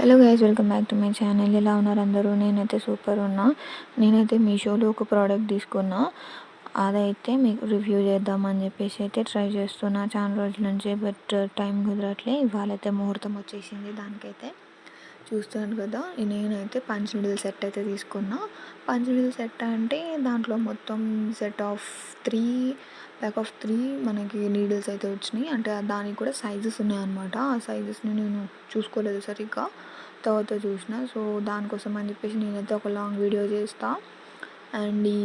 Hello guys, welcome back to my channel. ఎలా ఉన్నారు అందరూ? నేనైతే సూపర్ ఉన్నా. నేనైతే మీషోలో ఒక ప్రోడక్ట్ తీసుకున్నా. అదైతే మీకు రివ్యూ చేద్దామని చెప్పేసి అయితే ట్రై చేస్తున్నా చాలా రోజుల నుంచి. But time కుదరట్లే. ఇవాళైతే ముహూర్తం వచ్చేసింది దానికైతే. చూస్తున్నాను కదా, నేనైతే పంచ్ నీడిల్ సెట్ అయితే తీసుకున్నా. పంచ్ నీడిల్ సెట్ అంటే దాంట్లో మొత్తం సెట్ ఆఫ్ 3 మనకి నీడిల్స్ అయితే వచ్చినాయి. అంటే దానికి కూడా సైజెస్ ఉన్నాయన్నమాట. ఆ సైజెస్ని నేను చూసుకోలేదు సరిగ్గా, తర్వాత చూసిన. సో దానికోసం అని చెప్పేసి నేనైతే ఒక లాంగ్ వీడియో చేస్తా. అండ్ ఈ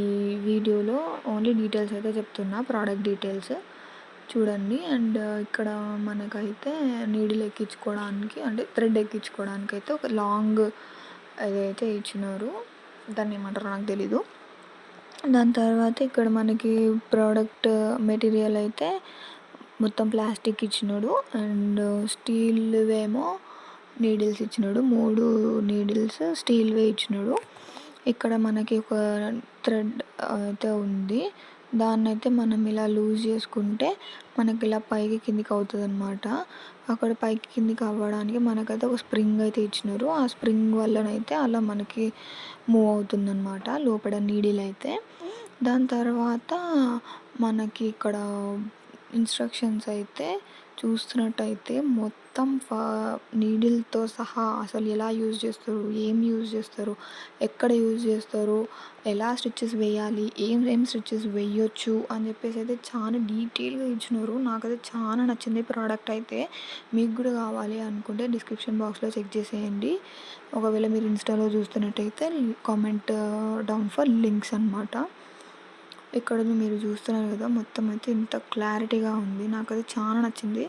వీడియోలో ఓన్లీ డీటెయిల్స్ అయితే చెప్తున్నా, ప్రోడక్ట్ డీటెయిల్స్ చూడండి. అండ్ ఇక్కడ మనకైతే నీడిల్ ఎక్కించుకోవడానికి, అంటే థ్రెడ్ ఎక్కించుకోవడానికి అయితే ఒక లాంగ్ అదైతే ఇచ్చినారు. దాన్ని ఏమంటారో నాకు తెలీదు. దాని తర్వాత ఇక్కడ మనకి ప్రోడక్ట్ మెటీరియల్ అయితే మొత్తం ప్లాస్టిక్ ఇచ్చినాడు. అండ్ స్టీల్వేమో నీడిల్స్ ఇచ్చినాడు. 3 నీడిల్స్ స్టీల్వే ఇచ్చినాడు. ఇక్కడ మనకి ఒక థ్రెడ్ అయితే ఉంది. దాన్ని అయితే మనం ఇలా లూజ్ చేసుకుంటే మనకి ఇలా పైకి కిందికి అవుతుంది అనమాట. అక్కడ పైకి కిందికి అవ్వడానికి మనకైతే ఒక స్ప్రింగ్ అయితే ఇచ్చినారు. ఆ స్ప్రింగ్ వల్లనైతే అలా మనకి మూవ్ అవుతుంది అనమాట లోపల నీడిల్ అయితే. దాని తర్వాత మనకి ఇక్కడ ఇన్స్ట్రక్షన్స్ అయితే చూస్తున్నట్టయితే మొత్తం నీడిల్తో సహా అసలు ఎలా యూజ్ చేస్తారు, ఏం యూజ్ చేస్తారు, ఎక్కడ యూజ్ చేస్తారు, ఎలా స్టిచ్చెస్ వేయాలి, ఏం స్టిచ్చెస్ వేయొచ్చు అని చెప్పేసి అయితే చాలా డీటెయిల్గా ఇచ్చినారు. నాకైతే చాలా నచ్చింది ప్రోడక్ట్ అయితే. మీకు కూడా కావాలి అనుకుంటే డిస్క్రిప్షన్ బాక్స్లో చెక్ చేసేయండి. ఒకవేళ మీరు ఇన్స్టాలో చూస్తున్నట్టయితే కామెంట్ డౌన్ ఫర్ లింక్స్ అనమాట. ఇక్కడ మీరు చూస్తున్నారు కదా, మొత్తం అయితే ఇంత క్లారిటీగా ఉంది. నాకైతే చాలా నచ్చింది.